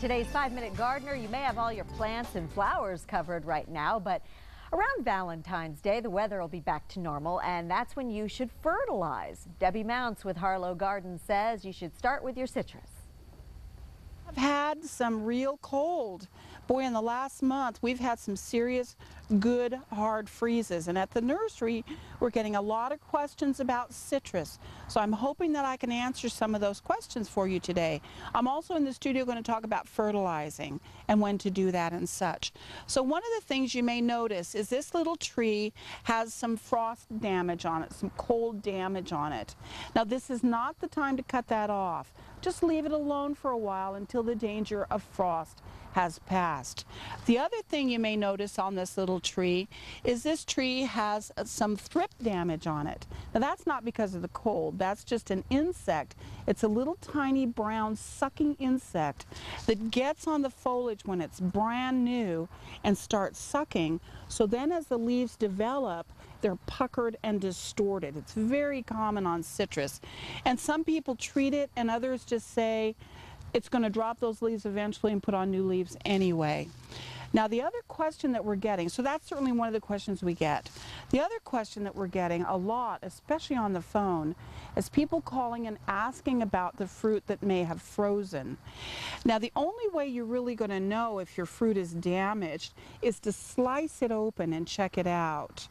today's 5-Minute Gardener, you may have all your plants and flowers covered right now, but around Valentine's Day, the weather will be back to normal, and that's when you should fertilize. Debbie Mounts with Harlow Gardens says you should start with your citrus. I've had some real cold. Boy, in the last month, we've had some serious, good, hard freezes. And at the nursery, we're getting a lot of questions about citrus. So I'm hoping that I can answer some of those questions for you today. I'm also in the studio going to talk about fertilizing and when to do that and such. So one of the things you may notice is this little tree has some frost damage on it, some cold damage on it. Now, this is not the time to cut that off. Just leave it alone for a while until the danger of frost has passed. The other thing you may notice on this little tree is this tree has some thrip damage on it. Now that's not because of the cold, that's just an insect. It's a little tiny brown sucking insect that gets on the foliage when it's brand new and starts sucking. So then as the leaves develop, they're puckered and distorted. It's very common on citrus. And some people treat it and others just say, it's going to drop those leaves eventually and put on new leaves anyway. Now the other question that we're getting, so that's certainly one of the questions we get. The other question that we're getting a lot, especially on the phone, is people calling and asking about the fruit that may have frozen. Now the only way you're really going to know if your fruit is damaged is to slice it open and check it out.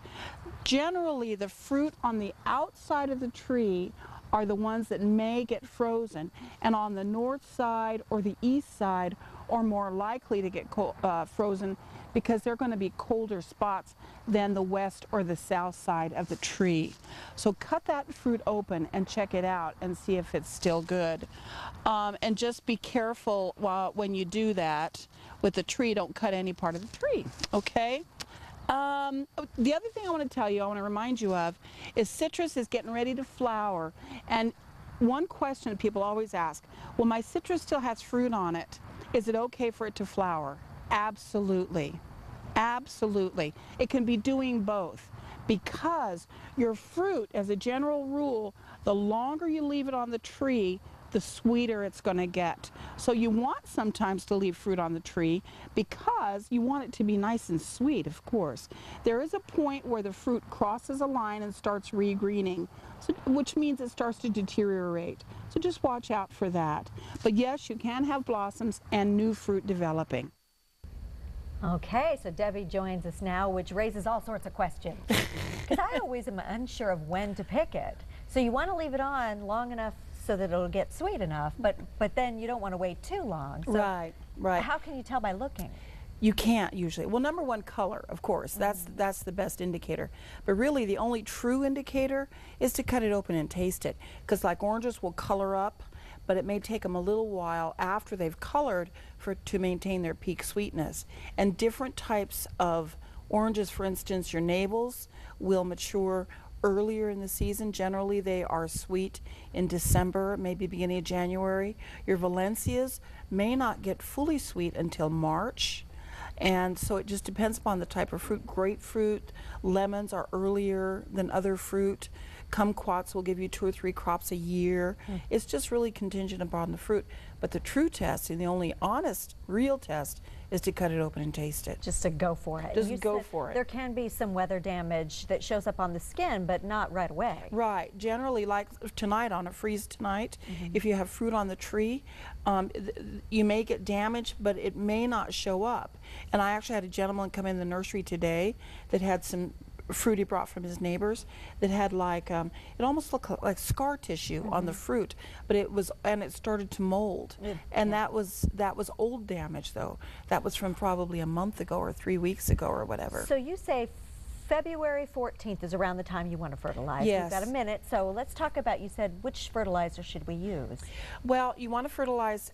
Generally, the fruit on the outside of the tree are the ones that may get frozen, and on the north side or the east side are more likely to get frozen because they're going to be colder spots than the west or the south side of the tree. So cut that fruit open and check it out and see if it's still good. And just be careful when you do that with the tree. Don't cut any part of the tree, okay? The other thing I want to tell you, I want to remind you of, is citrus is getting ready to flower. And one question that people always ask, well, my citrus still has fruit on it. Is it okay for it to flower? Absolutely. Absolutely. It can be doing both, because your fruit, as a general rule, the longer you leave it on the tree, the sweeter it's going to get. So you want sometimes to leave fruit on the tree because you want it to be nice and sweet, of course. There is a point where the fruit crosses a line and starts regreening, so, which means it starts to deteriorate. So just watch out for that. But yes, you can have blossoms and new fruit developing. Okay, so Debbie joins us now, which raises all sorts of questions. Because I always am unsure of when to pick it. So you want to leave it on long enough so that it'll get sweet enough, but then you don't want to wait too long. So right. How can you tell by looking? You can't usually. Well, number one, color, of course. That's the best indicator. But really, the only true indicator is to cut it open and taste it. Because like oranges will color up, but it may take them a little while after they've colored to maintain their peak sweetness. And different types of oranges, for instance, your navels will mature earlier in the season. Generally, they are sweet in December, maybe beginning of January. Your Valencias may not get fully sweet until March. And so it just depends upon the type of fruit. Grapefruit, lemons are earlier than other fruit. Kumquats will give you 2 or 3 crops a year. It's just really contingent upon the fruit. But the true test, and the only honest, real test, is to cut it open and taste it. Just to go for it. Just go for it. There can be some weather damage that shows up on the skin, but not right away. Right. Generally, like tonight, on a freeze tonight, if you have fruit on the tree, you may get damage, but it may not show up. And I actually had a gentleman come in the nursery today that had some fruit he brought from his neighbors that had like it almost looked like scar tissue on the fruit, but it started to mold. And that was old damage, though. That was from probably a month ago or 3 weeks ago or whatever. So you say February 14th is around the time you want to fertilize. Yes. We've got a minute, so let's talk about, you said, which fertilizer should we use? Well, you want to fertilize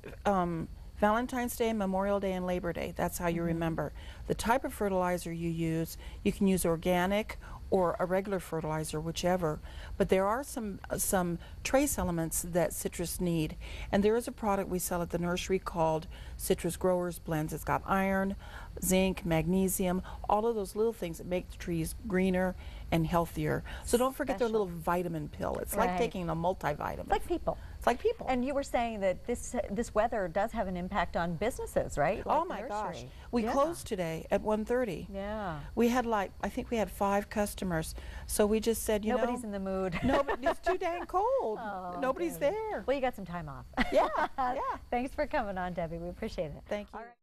Valentine's Day, Memorial Day, and Labor Day. That's how you remember. The type of fertilizer you can use organic or a regular fertilizer, whichever. But there are some trace elements that citrus need. And there is a product we sell at the nursery called Citrus Growers Blends. It's got iron, zinc, magnesium, all of those little things that make the trees greener and healthier. So don't forget their little vitamin pill. It's like taking a multivitamin. Like people. It's like people. And you were saying that this weather does have an impact on businesses, right? Like oh the my gosh. nursery. We Yeah. closed today at 1:30. Yeah. We had I think we had 5 customers. So we just said, you Nobody's know. in the mood. Nobody, it's too dang cold. Oh, Nobody's Debbie. there. Well, you got some time off. Yeah, yeah. Thanks for coming on, Debbie. We appreciate it. Thank you. All right.